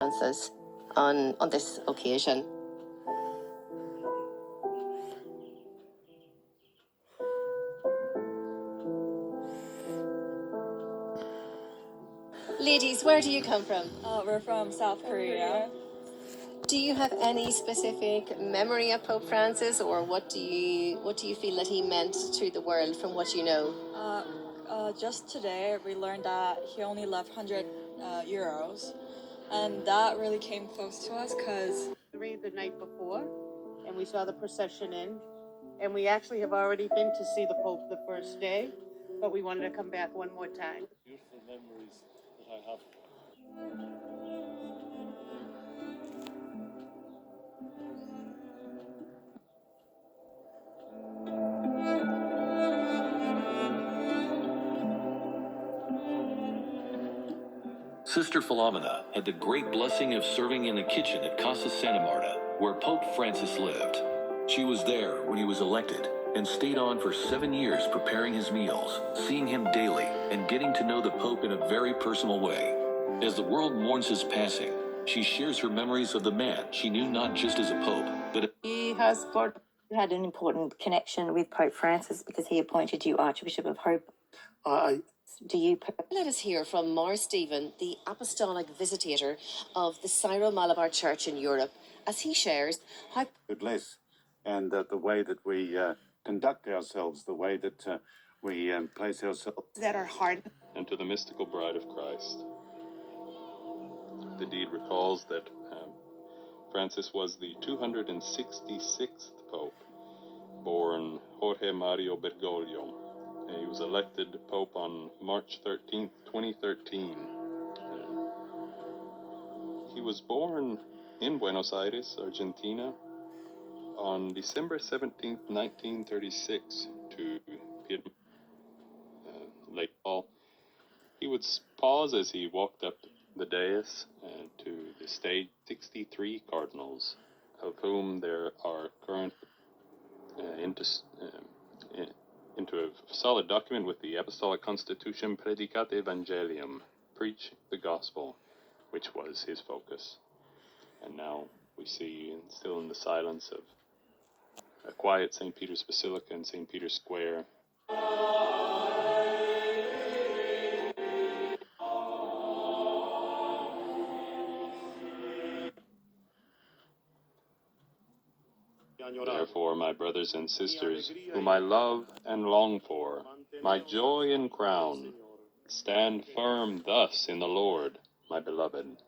Francis on this occasion. Ladies, where do you come from? We're from South Korea. Do you have any specific memory of Pope Francis, or what do you feel that he meant to the world from what you know? Just today, we learned that he only left 100 euros, and that really came close to us because the night before, and we saw the procession in, and we actually have already been to see the Pope the first day, but we wanted to come back one more time. Beautiful memories that I have. Sister Philomena had the great blessing of serving in the kitchen at Casa Santa Marta, where Pope Francis lived. She was there when he was elected and stayed on for 7 years preparing his meals, seeing him daily, and getting to know the Pope in a very personal way. As the world mourns his passing, she shares her memories of the man she knew not just as a Pope, but He has got You had an important connection with Pope Francis because he appointed you Archbishop of Hope. Do you? Let us hear from Mar Stephen, the apostolic visitator of the Syro-Malabar Church in Europe, as he shares how bless, and the way that we conduct ourselves, the way that we place ourselves. that are hard. And to the mystical bride of Christ. The deed recalls that Francis was the 266th Pope, born Jorge Mario Bergoglio. He was elected Pope on March 13th, 2013. He was born in Buenos Aires, Argentina, on December 17th, 1936, to Lake Paul. He would pause as he walked up the dais to the stage 63 cardinals, of whom there are current into a solid document with the Apostolic Constitution Predicate Evangelium, preach the gospel, which was his focus. And now we see, still in the silence of a quiet St. Peter's Basilica and St. Peter's Square, therefore, my brothers and sisters, whom I love and long for, my joy and crown, stand firm thus in the Lord, my beloved.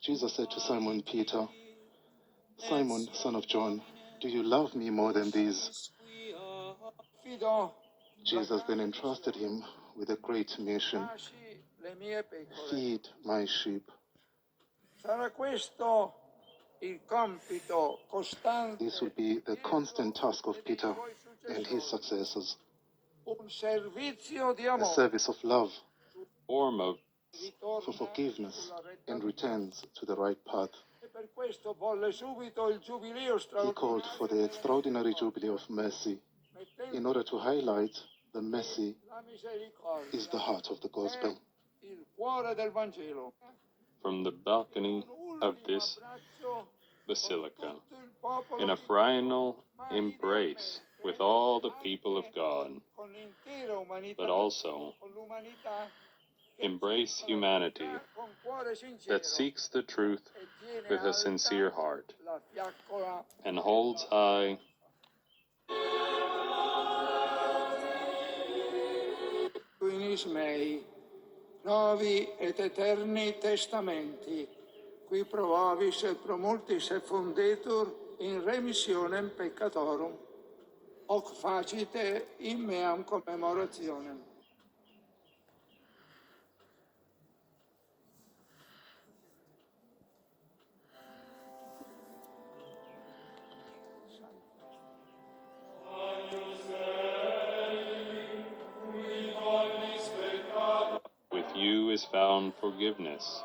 Jesus said to Simon Peter, Simon, son of John, do you love me more than these? Jesus then entrusted him with a great mission. Feed my sheep. This will be the constant task of Peter and his successors. A service of love, Form of for forgiveness, and returns to the right path. He called for the extraordinary Jubilee of Mercy in order to highlight the mercy is the heart of the gospel. from the balcony of this basilica, in a final embrace with all the people of God, but also embrace humanity that seeks the truth with a sincere heart and holds high Finis mei, novi et eterni testamenti, qui pro vobis et pro multis effundetur in remissionem peccatorum, hoc facite in meam commemorationem. with you is found forgiveness.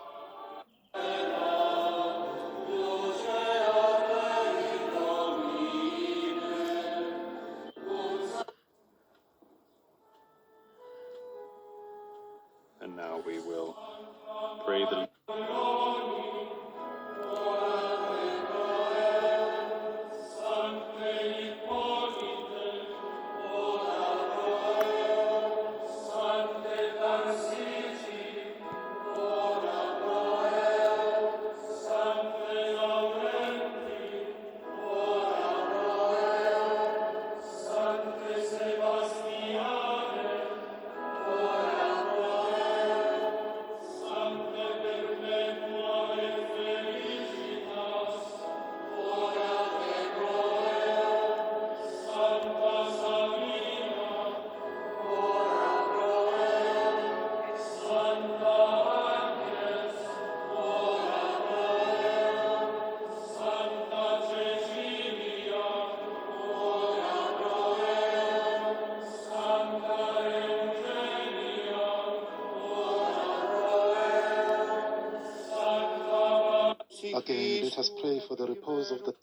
And now we will pray the Again, let us pray for the repose of the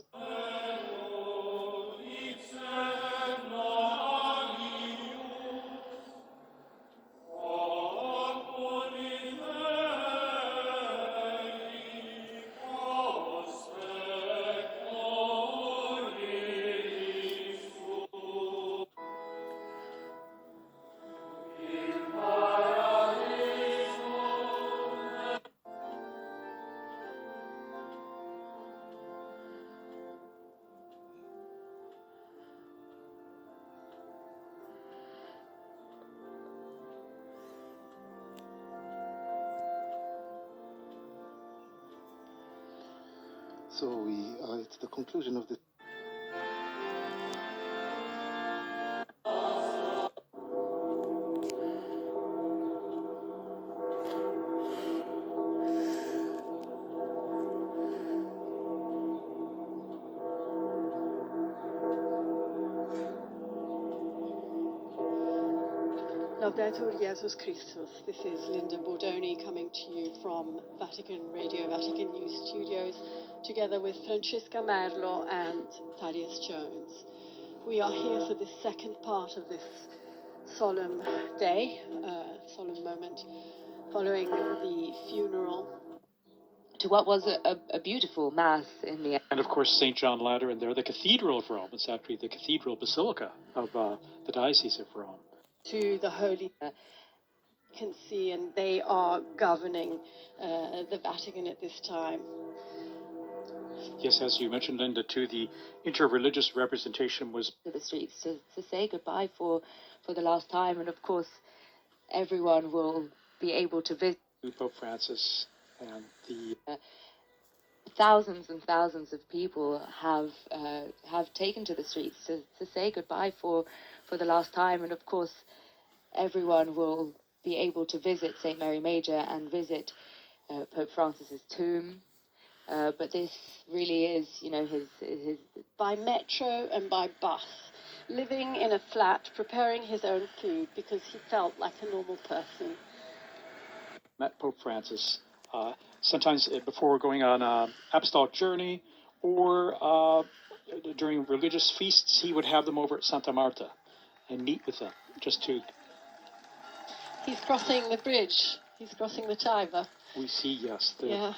So we are at the conclusion of the Laudetur Jesus Christus. This is Linda Bordoni coming to you from Vatican Radio, Vatican News Studios, together with Francesca Merlo and Thaddeus Jones. We are here for the second part of this solemn day, solemn moment, following the funeral. To what was a beautiful mass in the end. And of course, St. John Lateran there, the Cathedral of Rome. It's actually the Cathedral Basilica of the Diocese of Rome. To the Holy can see, and they are governing the Vatican at this time. Yes, as you mentioned, Linda, too, the interreligious representation was To the streets to say goodbye for the last time, and of course, everyone will be able to visit. Pope Francis and the thousands and thousands of people have taken to the streets to say goodbye for the last time, and of course, everyone will be able to visit St. Mary Major and visit Pope Francis's tomb. But this really is, his by metro and by bus, living in a flat, preparing his own food because he felt like a normal person. met Pope Francis sometimes before going on an apostolic journey, or during religious feasts. He would have them over at Santa Marta and meet with them just to. He's crossing the bridge. He's crossing the Tiber. We see, yes. Yeah.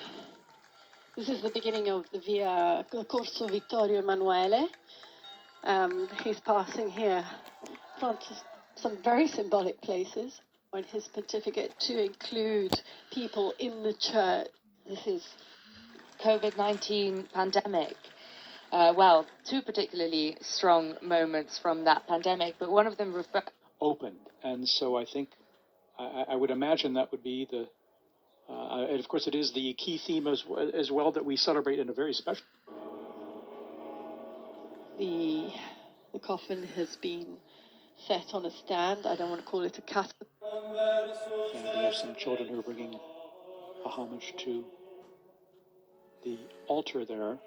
This is the beginning of the Via Corso Vittorio Emanuele. He's passing here in front of some very symbolic places in his pontificate to include people in the church. This is COVID-19 pandemic. Two particularly strong moments from that pandemic, but one of them opened, and so I think I would imagine that would be the. And of course, it is the key theme as well that we celebrate in a very special. The coffin has been set on a stand. I don't want to call it a casket. And we have some children who are bringing a homage to the altar there,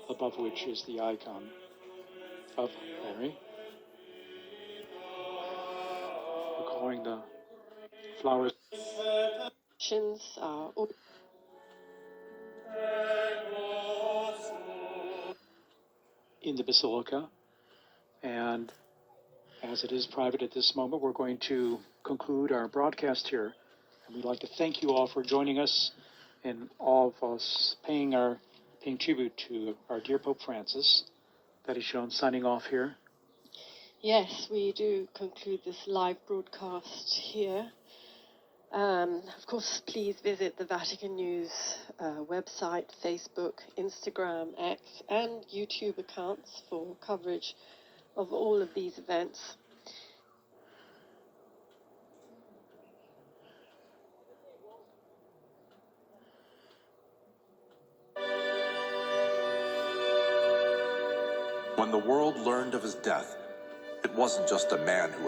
above which is the icon of Mary. We're calling the flowers. In the basilica, and As it is private at this moment, we're going to conclude our broadcast here. And we'd like to thank you all for joining us and all of us paying tribute to our dear Pope Francis. That is shown signing off here. Yes, we do conclude this live broadcast here. Of course, please visit the Vatican News website, Facebook, Instagram, X, and YouTube accounts for coverage of all of these events. When the world learned of his death, it wasn't just a man who had